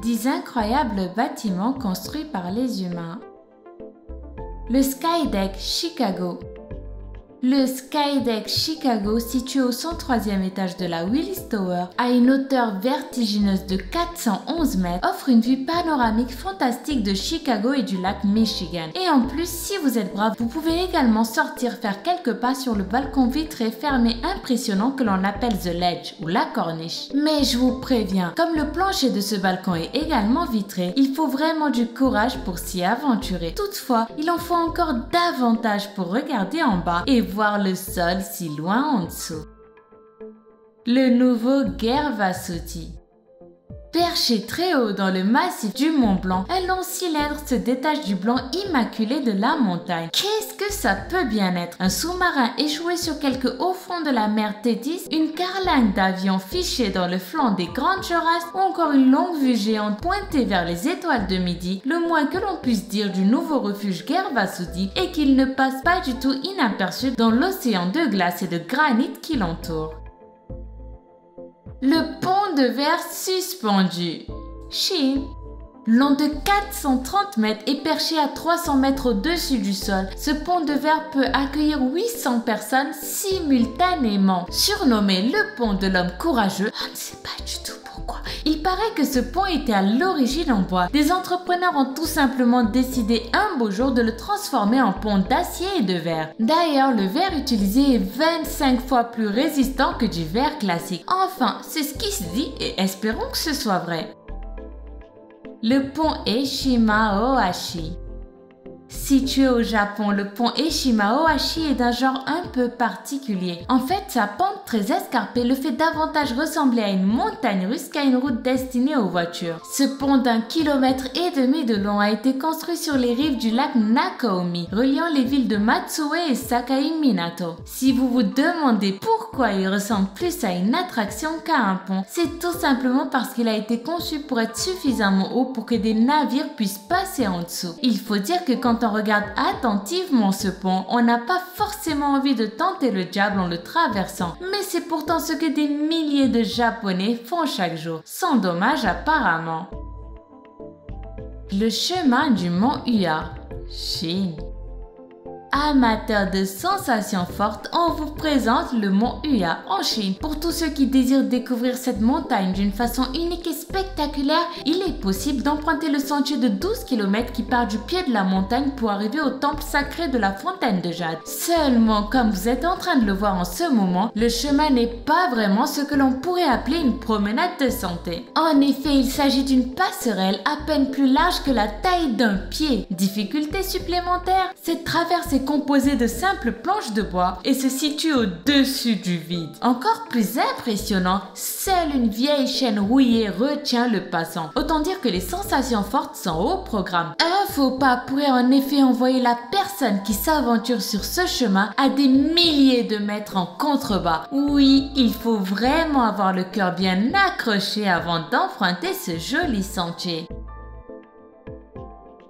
10 incroyables bâtiments construits par les humains. Le Skydeck Chicago. Le Skydeck Chicago, situé au 103e étage de la Willis Tower, à une hauteur vertigineuse de 411 mètres, offre une vue panoramique fantastique de Chicago et du lac Michigan. Et en plus, si vous êtes brave, vous pouvez également sortir faire quelques pas sur le balcon vitré fermé impressionnant que l'on appelle The Ledge ou la corniche. Mais je vous préviens, comme le plancher de ce balcon est également vitré, il faut vraiment du courage pour s'y aventurer. Toutefois, il en faut encore davantage pour regarder en bas et voir le sol si loin en dessous. Le nouveau Gervasuti. Perché très haut dans le massif du Mont Blanc, un long cylindre se détache du blanc immaculé de la montagne. Qu'est-ce que ça peut bien être? Un sous-marin échoué sur quelque haut fond de la mer Tétis, une carlingue d'avions fichée dans le flanc des Grandes Jorasses ou encore une longue vue géante pointée vers les étoiles de midi. Le moins que l'on puisse dire du nouveau refuge Gervasuti est qu'il ne passe pas du tout inaperçu dans l'océan de glace et de granit qui l'entoure. Le pont de verre suspendu. Chine. Long de 430 mètres et perché à 300 mètres au-dessus du sol, ce pont de verre peut accueillir 800 personnes simultanément. Surnommé le pont de l'homme courageux, on ne sait pas du tout pourquoi. Il paraît que ce pont était à l'origine en bois. Des entrepreneurs ont tout simplement décidé un beau jour de le transformer en pont d'acier et de verre. D'ailleurs, le verre utilisé est 25 fois plus résistant que du verre classique. Enfin, c'est ce qui se dit et espérons que ce soit vrai. Le pont Eshima-Ohashi. Situé au Japon, le pont Eshima-Ohashi est d'un genre un peu particulier. En fait, sa pente très escarpée le fait davantage ressembler à une montagne russe qu'à une route destinée aux voitures. Ce pont d'1,5 km de long a été construit sur les rives du lac Nakaumi, reliant les villes de Matsue et Sakai Minato. Si vous vous demandez pourquoi il ressemble plus à une attraction qu'à un pont, c'est tout simplement parce qu'il a été conçu pour être suffisamment haut pour que des navires puissent passer en dessous. Il faut dire que quand on regarde attentivement ce pont, on n'a pas forcément envie de tenter le diable en le traversant, mais c'est pourtant ce que des milliers de Japonais font chaque jour, sans dommage apparemment. Le chemin du mont Ua, Chine. Amateurs de sensations fortes, on vous présente le mont Ua en Chine. Pour tous ceux qui désirent découvrir cette montagne d'une façon unique et spectaculaire, il est possible d'emprunter le sentier de 12 km qui part du pied de la montagne pour arriver au temple sacré de la fontaine de jade. Seulement, comme vous êtes en train de le voir en ce moment, le chemin n'est pas vraiment ce que l'on pourrait appeler une promenade de santé. En effet, il s'agit d'une passerelle à peine plus large que la taille d'un pied. Difficulté supplémentaire, cette traversée est composé de simples planches de bois et se situe au-dessus du vide. Encore plus impressionnant, seule une vieille chaîne rouillée retient le passant. Autant dire que les sensations fortes sont au programme. Un faux pas pourrait en effet envoyer la personne qui s'aventure sur ce chemin à des milliers de mètres en contrebas. Oui, il faut vraiment avoir le cœur bien accroché avant d'emprunter ce joli sentier.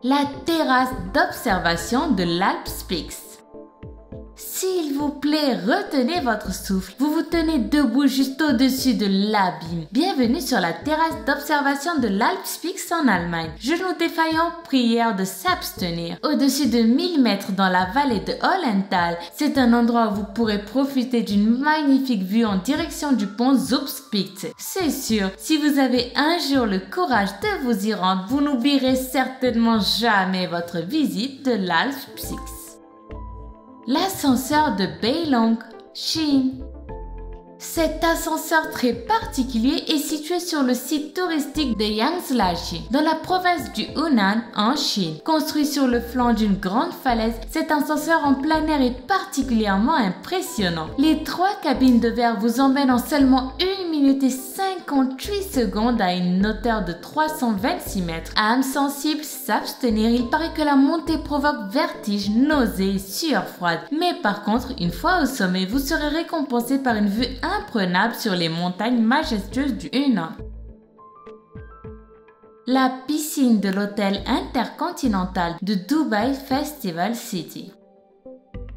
La terrasse d'observation de l'Alps Peaks. S'il vous plaît, retenez votre souffle. Vous vous tenez debout juste au-dessus de l'abîme. Bienvenue sur la terrasse d'observation de l'Alps Peaks en Allemagne. Genoux défaillants, prière de s'abstenir. Au-dessus de 1000 mètres dans la vallée de Hollental, c'est un endroit où vous pourrez profiter d'une magnifique vue en direction du pont Zugspitze. C'est sûr, si vous avez un jour le courage de vous y rendre, vous n'oublierez certainement jamais votre visite de l'Alps Peaks. L'ascenseur de Beilong, Chine. Cet ascenseur très particulier est situé sur le site touristique de Yangtze-Laji, dans la province du Hunan, en Chine. Construit sur le flanc d'une grande falaise, cet ascenseur en plein air est particulièrement impressionnant. Les 3 cabines de verre vous emmènent en seulement 1 minute et 58 secondes à une hauteur de 326 mètres. Âme sensible, s'abstenir, il paraît que la montée provoque vertige, nausées et sueur froide. Mais par contre, une fois au sommet, vous serez récompensé par une vue imprenable sur les montagnes majestueuses du Hunan. La piscine de l'hôtel intercontinental de Dubai Festival City.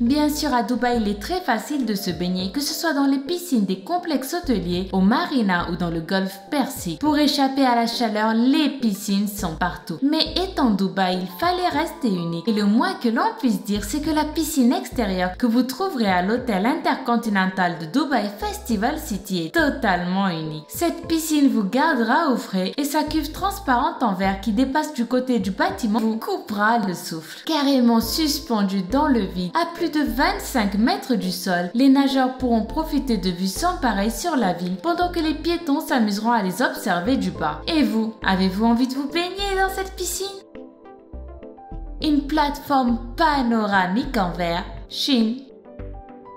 Bien sûr, à Dubaï, il est très facile de se baigner, que ce soit dans les piscines des complexes hôteliers, au marina ou dans le golfe Persique. Pour échapper à la chaleur, les piscines sont partout. Mais étant Dubaï, il fallait rester unique. Et le moins que l'on puisse dire, c'est que la piscine extérieure que vous trouverez à l'hôtel intercontinental de Dubaï Festival City est totalement unique. Cette piscine vous gardera au frais et sa cuve transparente en verre qui dépasse du côté du bâtiment vous coupera le souffle. Carrément suspendue dans le vide, à plus de 25 mètres du sol, les nageurs pourront profiter de vues sans pareil sur la ville pendant que les piétons s'amuseront à les observer du bas. Et vous, avez-vous envie de vous baigner dans cette piscine? Une plateforme panoramique en verre, Chine.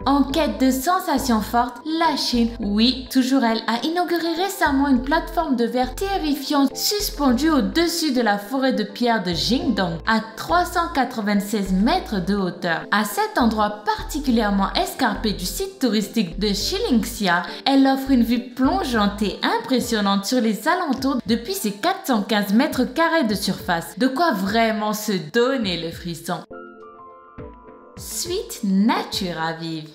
En quête de sensations fortes, la Chine, oui, toujours elle, a inauguré récemment une plateforme de verre terrifiante suspendue au-dessus de la forêt de pierre de Jingdong à 396 mètres de hauteur. À cet endroit particulièrement escarpé du site touristique de Xilingxia, elle offre une vue plongeante et impressionnante sur les alentours depuis ses 415 mètres carrés de surface. De quoi vraiment se donner le frisson. Suite nature à vivre.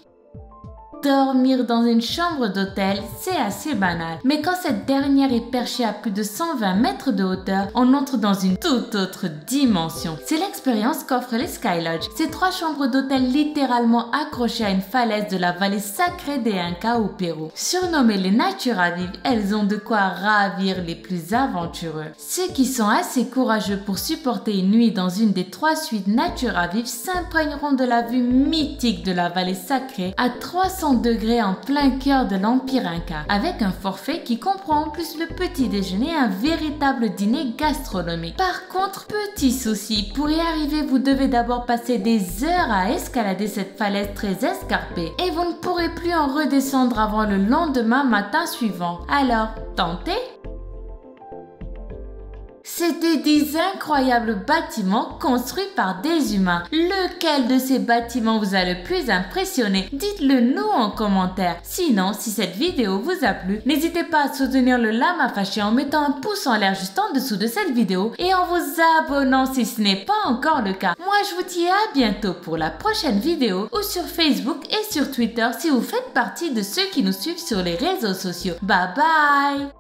Dormir dans une chambre d'hôtel, c'est assez banal. Mais quand cette dernière est perchée à plus de 120 mètres de hauteur, on entre dans une toute autre dimension. C'est l'expérience qu'offrent les Sky Lodge. Ces 3 chambres d'hôtel littéralement accrochées à une falaise de la vallée sacrée des Incas au Pérou. Surnommées les natures à vivre, elles ont de quoi ravir les plus aventureux. Ceux qui sont assez courageux pour supporter une nuit dans une des 3 suites nature à vivre s'imprégneront de la vue mythique de la vallée sacrée à 300 degrés en plein cœur de l'Empire Inca, avec un forfait qui comprend en plus le petit déjeuner et un véritable dîner gastronomique. Par contre, petit souci, pour y arriver, vous devez d'abord passer des heures à escalader cette falaise très escarpée et vous ne pourrez plus en redescendre avant le lendemain matin suivant. Alors, tentez! C'était des incroyables bâtiments construits par des humains. Lequel de ces bâtiments vous a le plus impressionné? Dites-le nous en commentaire. Sinon, si cette vidéo vous a plu, n'hésitez pas à soutenir le Lama Fâché en mettant un pouce en l'air juste en dessous de cette vidéo et en vous abonnant si ce n'est pas encore le cas. Moi, je vous dis à bientôt pour la prochaine vidéo ou sur Facebook et sur Twitter si vous faites partie de ceux qui nous suivent sur les réseaux sociaux. Bye bye!